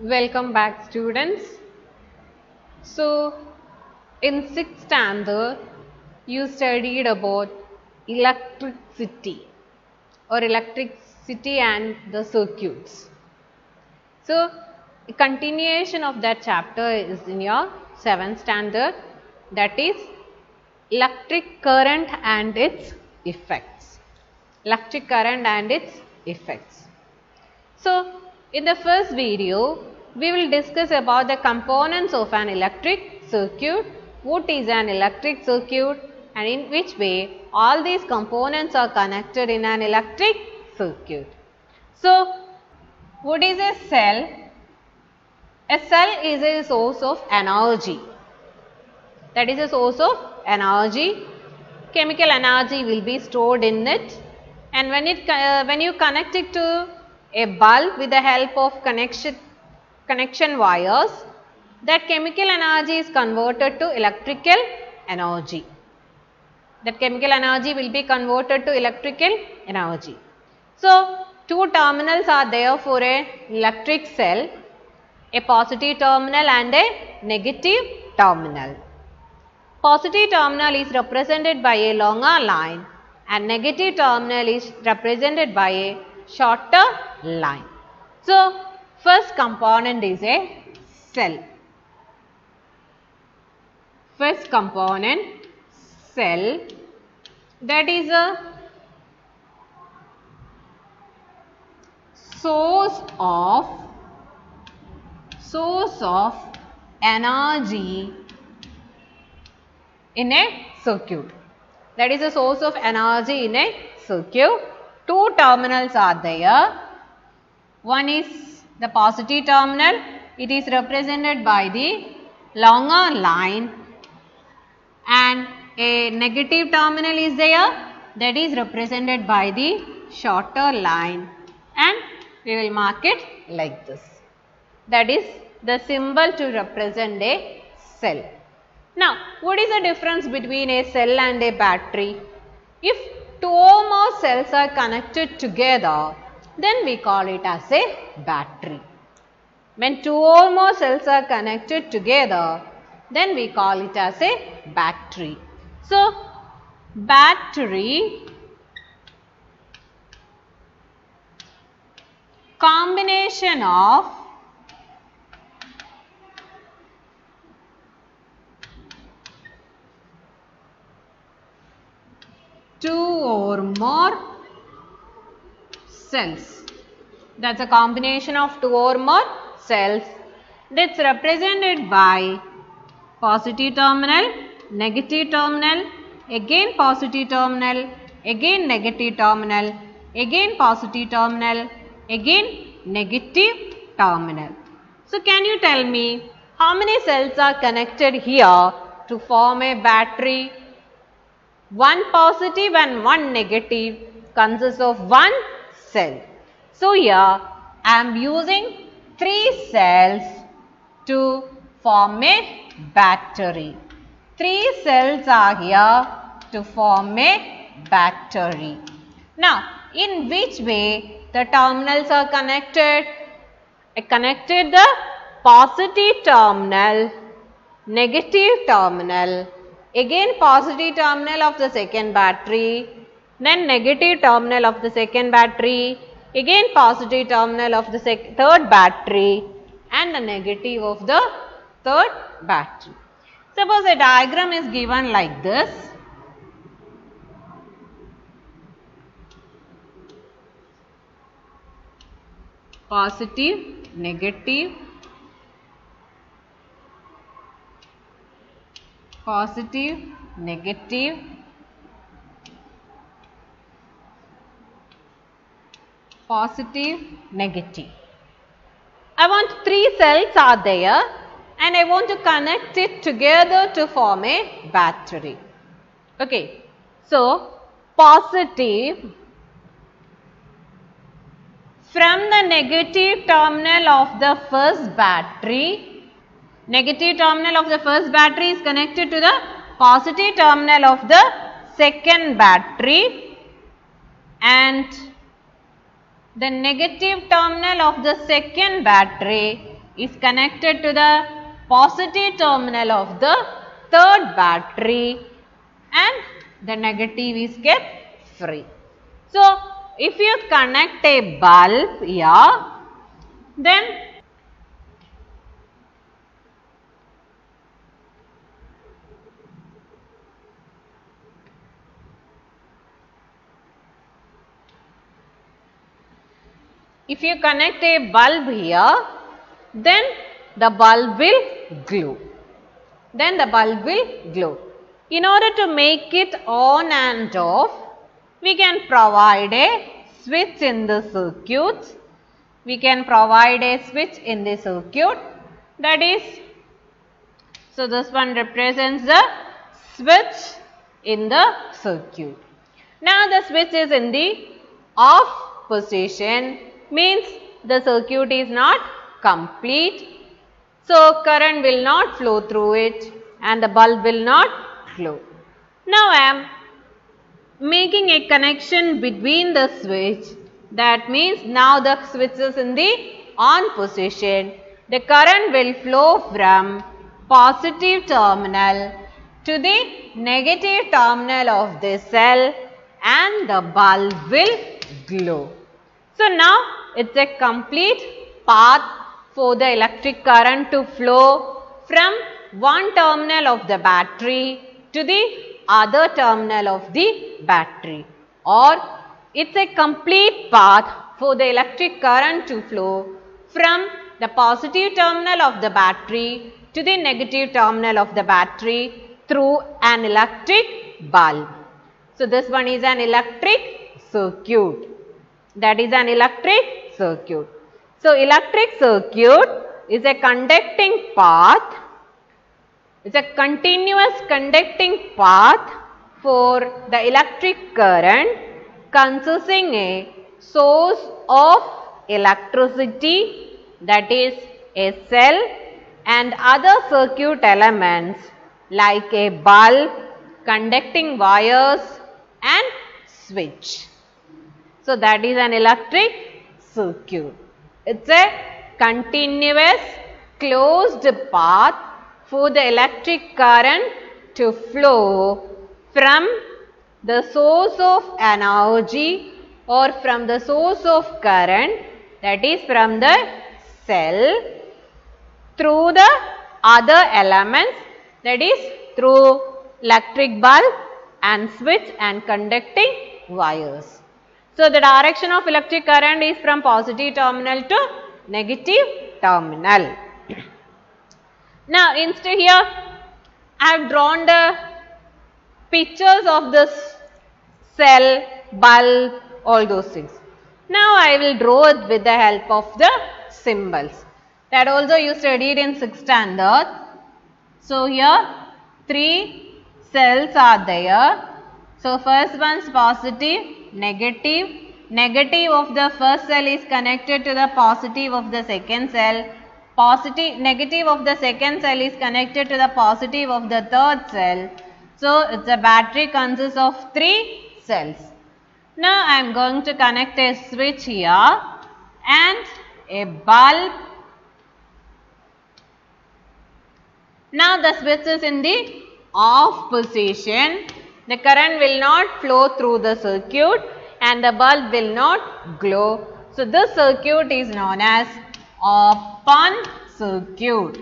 Welcome back, students. So, in 6th standard, you studied about electricity and the circuits. So, a continuation of that chapter is in your 7th standard, that is electric current and its effects. Electric current and its effects. So, in the first video, we will discuss about the components of an electric circuit, what is an electric circuit and in which way all these components are connected in an electric circuit. So, what is a cell? A cell is a source of energy. That is a source of energy. Chemical energy will be stored in it, and when you connect it to a bulb with the help of connection wires, that chemical energy is converted to electrical energy. That chemical energy will be converted to electrical energy. So, two terminals are there for a electric cell, a positive terminal and a negative terminal. Positive terminal is represented by a longer line and negative terminal is represented by a shorter line. So, first component is a cell. First component, cell, that is a source of energy in a circuit. That is a source of energy in a circuit. Two terminals are there. One is the positive terminal. It is represented by the longer line, and a negative terminal is there, that is represented by the shorter line, and we will mark it like this. That is the symbol to represent a cell. Now, what is the difference between a cell and a battery? If two or more cells are connected together, then we call it as a battery. When two or more cells are connected together, then we call it as a battery. So, battery, combination of two or more cells. That's a combination of two or more cells. That's represented by positive terminal, negative terminal, again positive terminal, again negative terminal, again positive terminal, again negative terminal. So, can you tell me how many cells are connected here to form a battery? One positive and one negative consists of one cell. So, here I am using 3 cells to form a battery. 3 cells are here to form a battery. Now, in which way the terminals are connected? I connected the positive terminal, negative terminal, again positive terminal of the second battery, then negative terminal of the second battery, again positive terminal of the third battery, and the negative of the third battery. Suppose a diagram is given like this. Positive, negative, positive, negative, positive, negative. I want 3 cells are there and I want to connect it together to form a battery. Okay. So, positive from the negative terminal of the first battery, negative terminal of the first battery is connected to the positive terminal of the second battery, and the negative terminal of the second battery is connected to the positive terminal of the third battery and the negative is kept free. So, if you connect a bulb here, then if you connect a bulb here, then the bulb will glow. Then the bulb will glow. In order to make it on and off, we can provide a switch in the circuit. We can provide a switch in the circuit, that is, so this one represents the switch in the circuit. Now the switch is in the off position, means the circuit is not complete. So current will not flow through it and the bulb will not glow. Now I am making a connection between the switch, that means now the switch is in the on position. The current will flow from positive terminal to the negative terminal of this cell and the bulb will glow. So now it is a complete path for the electric current to flow from one terminal of the battery to the other terminal of the battery, or it is a complete path for the electric current to flow from the positive terminal of the battery to the negative terminal of the battery through an electric bulb. So this one is an electric circuit. That is an electric circuit. So electric circuit is a conducting path. It is a continuous conducting path for the electric current consisting a source of electricity, that is a cell, and other circuit elements like a bulb, conducting wires and switch. So that is an electric circuit. It is a continuous closed path for the electric current to flow from the source of energy or from the source of current, that is from the cell, through the other elements, that is through electric bulb and switch and conducting wires. So the direction of electric current is from positive terminal to negative terminal. Now instead here I have drawn the pictures of this cell, bulb, all those things. Now I will draw it with the help of the symbols. That also you studied in 6th standard. So here 3 cells are there. So first one is positive, negative. Negative of the first cell is connected to the positive of the second cell. Negative of the second cell is connected to the positive of the third cell. So it's a battery consists of 3 cells. Now I am going to connect a switch here and a bulb. Now the switch is in the off position. The current will not flow through the circuit and the bulb will not glow. So this circuit is known as open circuit.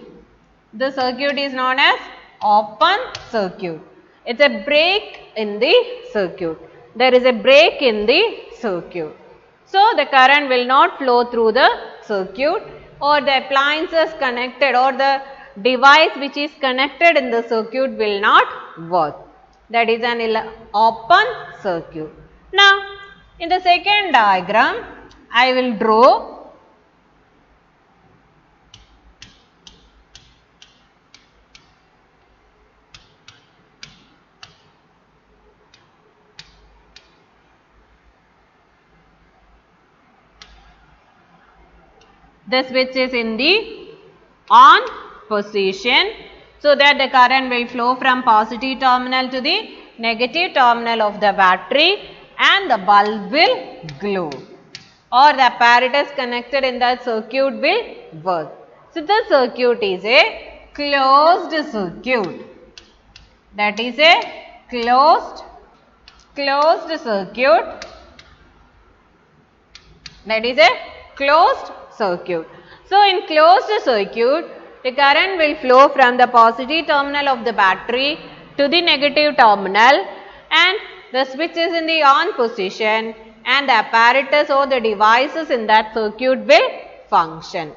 The circuit is known as open circuit. It is a break in the circuit. There is a break in the circuit. So the current will not flow through the circuit, or the appliances connected or the device which is connected in the circuit will not work. That is an open circuit. Now in the second diagram I will draw the switch is in the on position, so that the current will flow from positive terminal to the negative terminal of the battery and the bulb will glow, or the apparatus connected in the circuit will work. So, the circuit is a closed circuit. That is a closed circuit. That is a closed circuit. So, in closed circuit, the current will flow from the positive terminal of the battery to the negative terminal, and the switch is in the on position, and the apparatus or the devices in that circuit will function.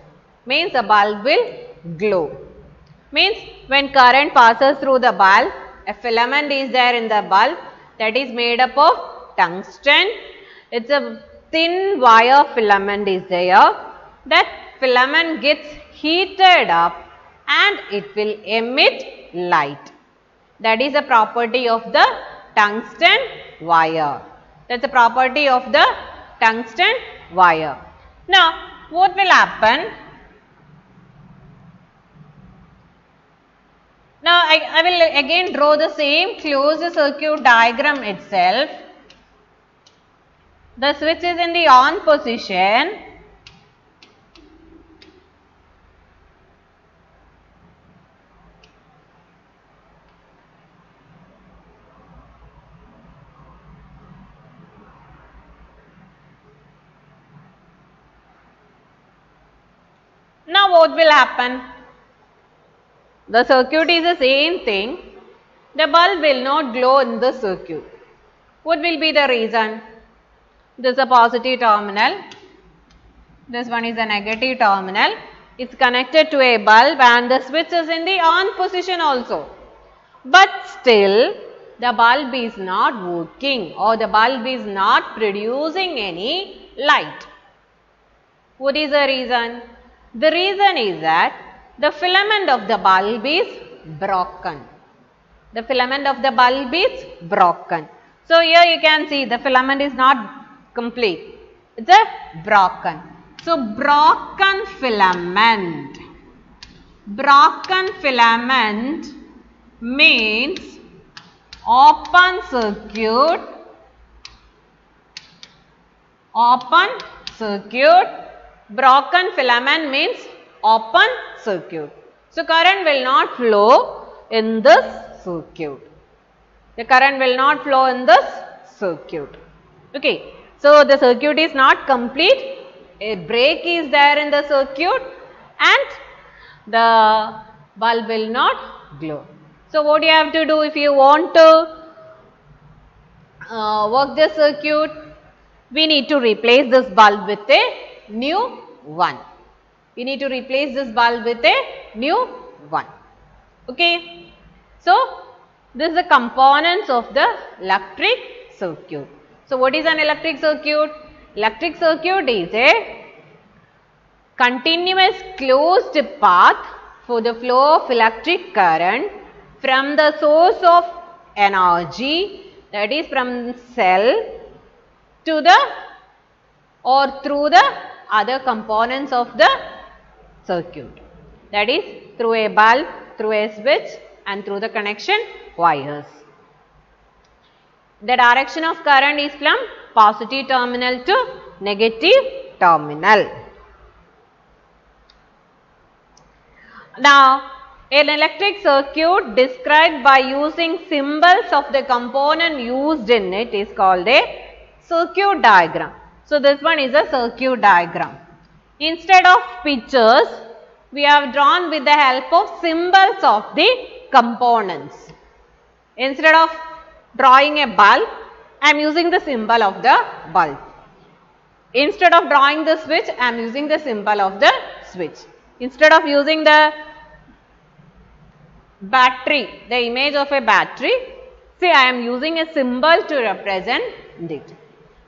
Means the bulb will glow. Means when current passes through the bulb, a filament is there in the bulb that is made up of tungsten. It's a thin wire filament is there. That filament gets heated up and it will emit light. That is a property of the tungsten wire. That's a property of the tungsten wire. Now, what will happen? Now, I will again draw the same closed circuit diagram itself. The switch is in the on position. Now, what will happen? The circuit is the same thing. The bulb will not glow in the circuit. What will be the reason? This is a positive terminal. This one is a negative terminal. It's connected to a bulb and the switch is in the on position also. But still, the bulb is not working or the bulb is not producing any light. What is the reason? The reason is that the filament of the bulb is broken. The filament of the bulb is broken. So, here you can see the filament is not complete. It's a broken. So, broken filament means open circuit. Broken filament means open circuit. So, current will not flow in this circuit. The current will not flow in this circuit. Okay. So, the circuit is not complete. A break is there in the circuit and the bulb will not glow. So, what you have to do if you want to work the circuit? We need to replace this bulb with a new one. We need to replace this bulb with a new one. Okay. So, this is the components of the electric circuit. So, what is an electric circuit? Electric circuit is a continuous closed path for the flow of electric current from the source of energy, that is from cell to the or through the other components of the circuit, that is through a bulb, through a switch and through the connection wires. The direction of current is from positive terminal to negative terminal. Now, an electric circuit described by using symbols of the component used in it is called a circuit diagram. So, this one is a circuit diagram. Instead of pictures, we have drawn with the help of symbols of the components. Instead of drawing a bulb, I am using the symbol of the bulb. Instead of drawing the switch, I am using the symbol of the switch. Instead of using the battery, the image of a battery, see I am using a symbol to represent it.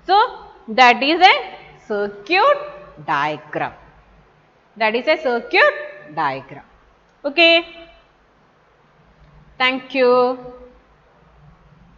So, that is a circuit diagram. That is a circuit diagram. Okay. Thank you.